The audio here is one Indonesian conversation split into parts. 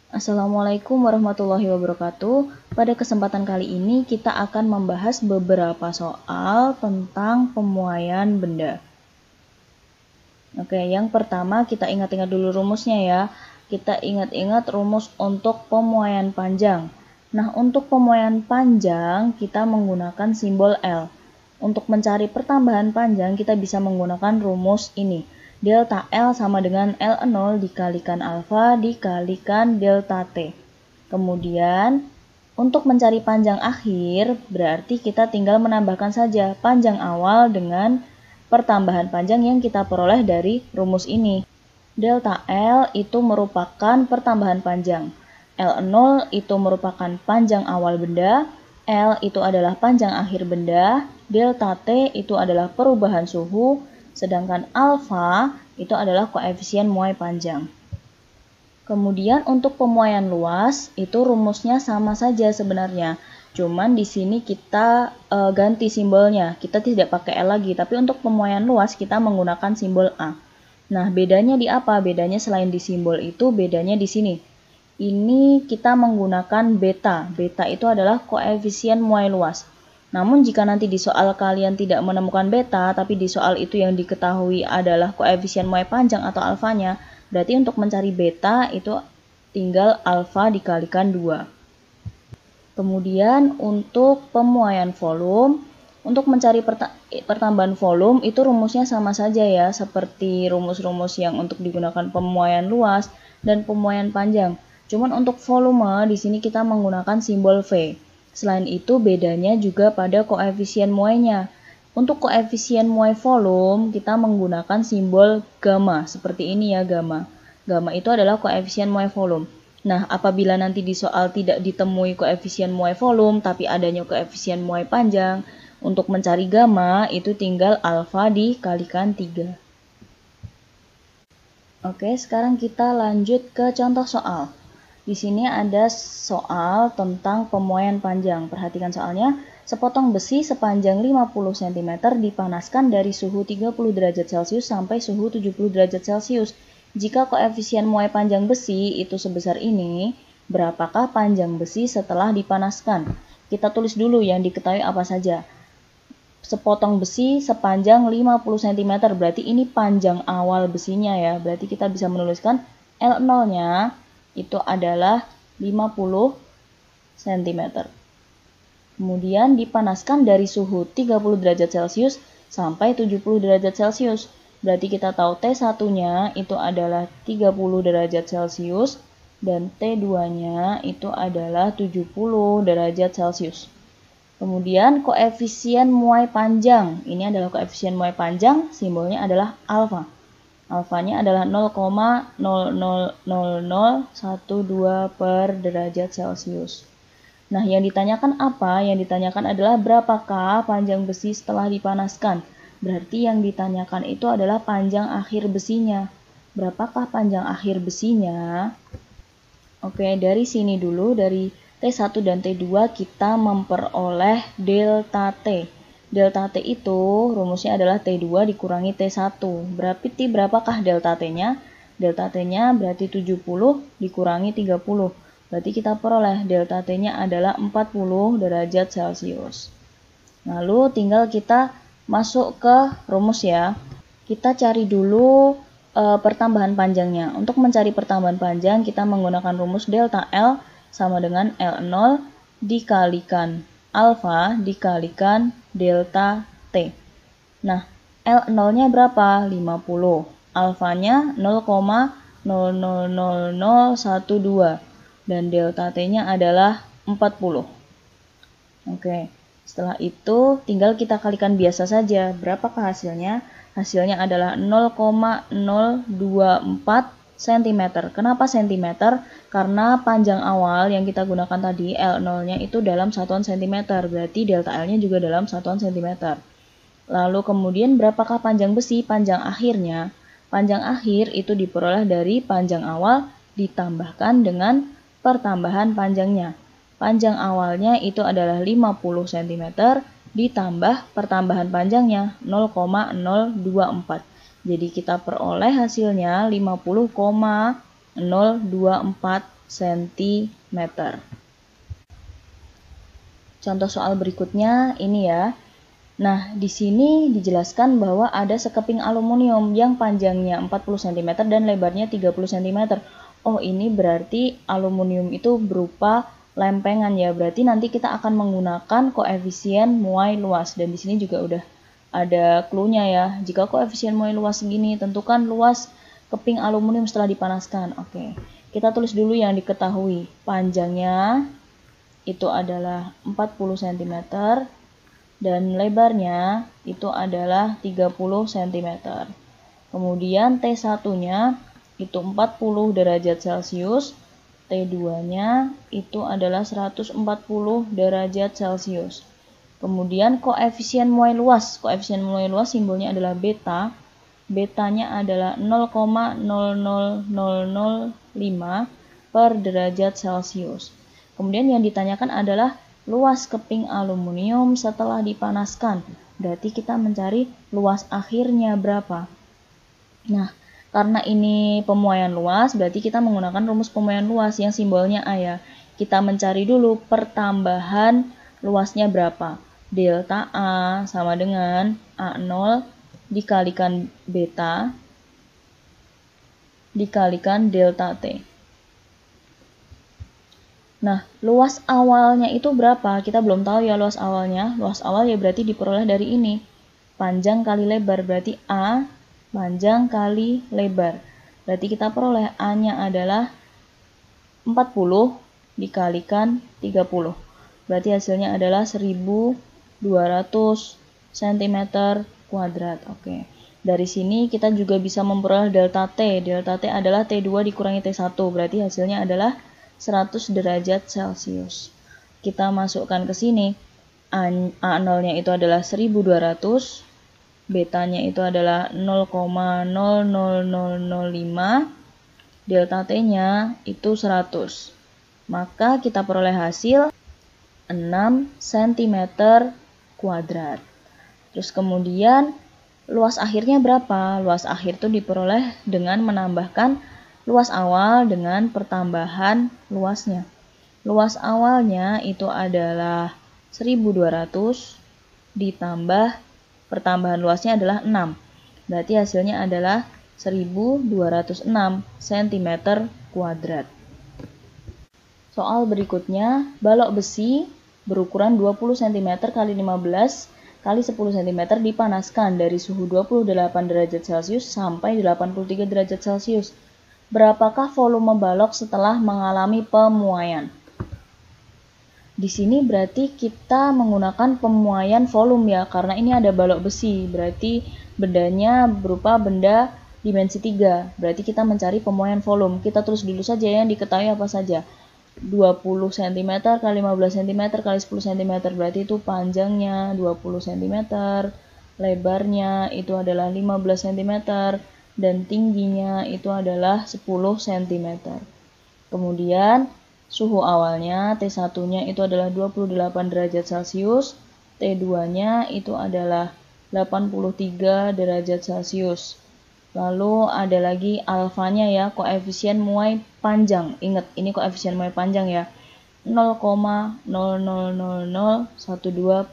Assalamualaikum warahmatullahi wabarakatuh. Pada kesempatan kali ini kita akan membahas beberapa soal tentang pemuaian benda. Oke, yang pertama kita ingat-ingat dulu rumusnya ya. Kita ingat-ingat rumus untuk pemuaian panjang. Nah, untuk pemuaian panjang kita menggunakan simbol L. Untuk mencari pertambahan panjang kita bisa menggunakan rumus ini. Delta L sama dengan L0 dikalikan alfa dikalikan delta T. Kemudian, untuk mencari panjang akhir, berarti kita tinggal menambahkan saja panjang awal dengan pertambahan panjang yang kita peroleh dari rumus ini. Delta L itu merupakan pertambahan panjang. L0 itu merupakan panjang awal benda, L itu adalah panjang akhir benda, delta T itu adalah perubahan suhu, sedangkan alfa itu adalah koefisien muai panjang. Kemudian untuk pemuaian luas itu rumusnya sama saja sebenarnya. Cuman di sini kita ganti simbolnya. Kita tidak pakai L lagi, tapi untuk pemuaian luas kita menggunakan simbol A. Nah, bedanya di apa? Bedanya selain di simbol itu, bedanya di sini. Ini kita menggunakan beta. Beta itu adalah koefisien muai luas. Namun jika nanti di soal kalian tidak menemukan beta, tapi di soal itu yang diketahui adalah koefisien muai panjang atau alfanya, berarti untuk mencari beta itu tinggal alfa dikalikan 2. Kemudian untuk pemuaian volume, untuk mencari pertambahan volume itu rumusnya sama saja ya, seperti rumus-rumus yang untuk digunakan pemuaian luas dan pemuaian panjang. Cuman untuk volume di sini kita menggunakan simbol V. Selain itu bedanya juga pada koefisien muainya. Untuk koefisien muai volume kita menggunakan simbol gamma seperti ini ya, gamma. Gamma itu adalah koefisien muai volume. Nah, apabila nanti di soal tidak ditemui koefisien muai volume tapi adanya koefisien muai panjang, untuk mencari gamma itu tinggal alfa dikalikan 3. Oke, sekarang kita lanjut ke contoh soal. Di sini ada soal tentang pemuaian panjang. Perhatikan soalnya, sepotong besi sepanjang 50 cm dipanaskan dari suhu 30 derajat Celcius sampai suhu 70 derajat Celcius. Jika koefisien muai panjang besi itu sebesar ini, berapakah panjang besi setelah dipanaskan? Kita tulis dulu yang diketahui apa saja. Sepotong besi sepanjang 50 cm, berarti ini panjang awal besinya ya. Berarti kita bisa menuliskan L0-nya itu adalah 50 cm. Kemudian dipanaskan dari suhu 30 derajat Celcius sampai 70 derajat Celcius. Berarti kita tahu T1-nya itu adalah 30 derajat Celcius dan T2-nya itu adalah 70 derajat Celcius. Kemudian koefisien muai panjang. Ini adalah koefisien muai panjang, simbolnya adalah alfa. Alfanya adalah 0,0000012 per derajat Celcius. Nah, yang ditanyakan apa? Yang ditanyakan adalah berapakah panjang besi setelah dipanaskan. Berarti yang ditanyakan itu adalah panjang akhir besinya. Berapakah panjang akhir besinya? Oke, dari sini dulu, dari T1 dan T2 kita memperoleh delta T. Delta T itu rumusnya adalah T2 dikurangi T1. Berapakah delta T-nya? Delta T-nya berarti 70 dikurangi 30. Berarti kita peroleh delta T-nya adalah 40 derajat Celcius. Lalu tinggal kita masuk ke rumus ya. Kita cari dulu pertambahan panjangnya. Untuk mencari pertambahan panjang kita menggunakan rumus delta L sama dengan L0 dikalikan alfa dikalikan delta T. Nah, L0-nya berapa? 50. Alfanya 0,000012 dan delta T-nya adalah 40. Oke, setelah itu tinggal kita kalikan biasa saja. Berapakah hasilnya? Hasilnya adalah 0,024 cm. Kenapa cm? Karena panjang awal yang kita gunakan tadi L0-nya itu dalam satuan cm, berarti delta L-nya juga dalam satuan cm. Lalu kemudian berapakah panjang besi? Panjang akhirnya. Panjang akhir itu diperoleh dari panjang awal ditambahkan dengan pertambahan panjangnya. Panjang awalnya itu adalah 50 cm ditambah pertambahan panjangnya 0,024. Jadi kita peroleh hasilnya 50,024 cm. Contoh soal berikutnya ini ya. Nah, di sini dijelaskan bahwa ada sekeping aluminium yang panjangnya 40 cm dan lebarnya 30 cm. Oh, ini berarti aluminium itu berupa lempengan ya. Berarti nanti kita akan menggunakan koefisien muai luas. Dan di sini juga udah ada clue-nya ya. Jika koefisien muai luas segini, tentukan luas keping aluminium setelah dipanaskan. Oke, kita tulis dulu yang diketahui. Panjangnya itu adalah 40 cm dan lebarnya itu adalah 30 cm. Kemudian T1-nya itu 40 derajat Celcius, T2-nya itu adalah 140 derajat Celcius. Kemudian koefisien muai luas. Koefisien muai luas simbolnya adalah beta. Betanya adalah 0,00005 per derajat Celcius. Kemudian yang ditanyakan adalah luas keping aluminium setelah dipanaskan. Berarti kita mencari luas akhirnya berapa. Nah, karena ini pemuaian luas, berarti kita menggunakan rumus pemuaian luas yang simbolnya A ya. Kita mencari dulu pertambahan luasnya berapa. Delta A sama dengan A0 dikalikan beta dikalikan delta T. Nah, luas awalnya itu berapa? Kita belum tahu ya luas awalnya. Luas awal ya berarti diperoleh dari ini. Panjang kali lebar, berarti A panjang kali lebar. Berarti kita peroleh A-nya adalah 40 dikalikan 30. Berarti hasilnya adalah 1200 cm kuadrat. Oke. Dari sini kita juga bisa memperoleh delta T. Delta T adalah T2 dikurangi T1. Berarti hasilnya adalah 100 derajat Celcius. Kita masukkan ke sini. A0-nya itu adalah 1200. Betanya itu adalah 0,00005. Delta T-nya itu 100. Maka kita peroleh hasil 6 cm kuadrat. Terus kemudian luas akhirnya berapa? Luas akhir itu diperoleh dengan menambahkan luas awal dengan pertambahan luasnya. Luas awalnya itu adalah 1200 ditambah pertambahan luasnya adalah 6. Berarti hasilnya adalah 1206 cm kuadrat. Soal berikutnya, balok besi berukuran 20 cm x 15 x 10 cm dipanaskan dari suhu 28 derajat Celcius sampai 83 derajat Celcius. Berapakah volume balok setelah mengalami pemuaian? Di sini berarti kita menggunakan pemuaian volume ya, karena ini ada balok besi, berarti bendanya berupa benda dimensi 3. Berarti kita mencari pemuaian volume. Kita tulis dulu saja yang diketahui apa saja. 20 cm x 15 cm x 10 cm, berarti itu panjangnya 20 cm, lebarnya itu adalah 15 cm, dan tingginya itu adalah 10 cm. Kemudian suhu awalnya T1-nya itu adalah 28 derajat Celcius, T2-nya itu adalah 83 derajat Celcius. Lalu ada lagi alfanya ya, koefisien muai panjang. Ingat, ini koefisien muai panjang ya. 0,00012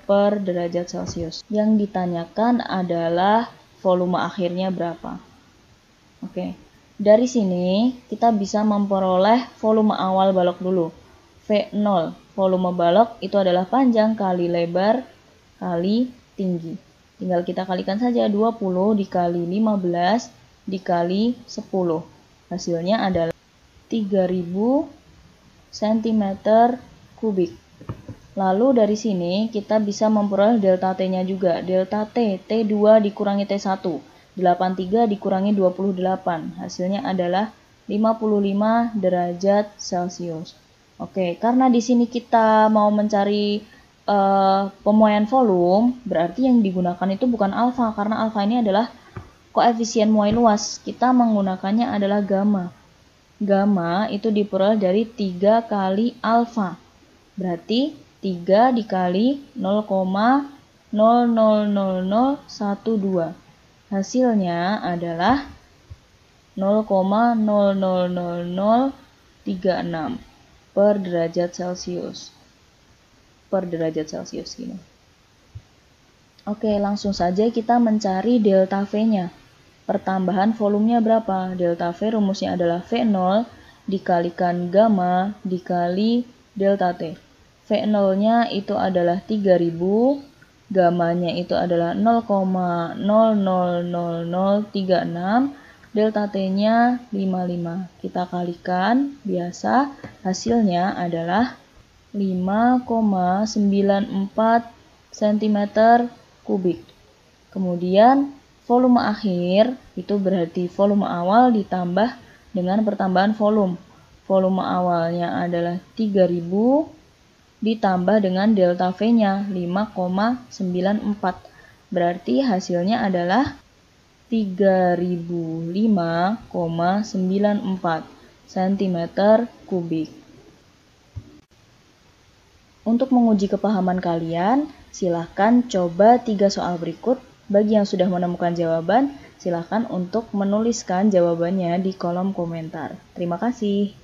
per derajat Celcius. Yang ditanyakan adalah volume akhirnya berapa. Oke, dari sini kita bisa memperoleh volume awal balok dulu. V0, volume balok itu adalah panjang kali lebar kali tinggi. Tinggal kita kalikan saja 20 dikali 15 dikali 10. Hasilnya adalah 3000 cm kubik. Lalu dari sini kita bisa memperoleh delta T-nya juga. Delta T, T2 dikurangi T1. 83 dikurangi 28. Hasilnya adalah 55 derajat Celcius. Oke, karena di sini kita mau mencari pemuaian volume, berarti yang digunakan itu bukan alfa, karena alfa ini adalah koefisien muai luas. Kita menggunakannya adalah gamma. Gamma itu diperoleh dari 3 kali alfa. Berarti 3 dikali 0,00012. Hasilnya adalah 0,00001 0,36 per derajat Celcius. Gini. Oke, langsung saja kita mencari delta V-nya. Pertambahan volumenya berapa? Delta V rumusnya adalah V0 dikalikan gamma dikali delta T. V0-nya itu adalah 3000, gammanya itu adalah 0,000036, delta T-nya 55. Kita kalikan, biasa hasilnya adalah 5,94 cm kubik. Kemudian volume akhir itu berarti volume awal ditambah dengan pertambahan volume. Volume awalnya adalah 3000 ditambah dengan delta V-nya 5,94. Berarti hasilnya adalah 3005,94 cm kubik. Untuk menguji kepahaman kalian, silahkan coba 3 soal berikut. Bagi yang sudah menemukan jawaban, silahkan untuk menuliskan jawabannya di kolom komentar. Terima kasih.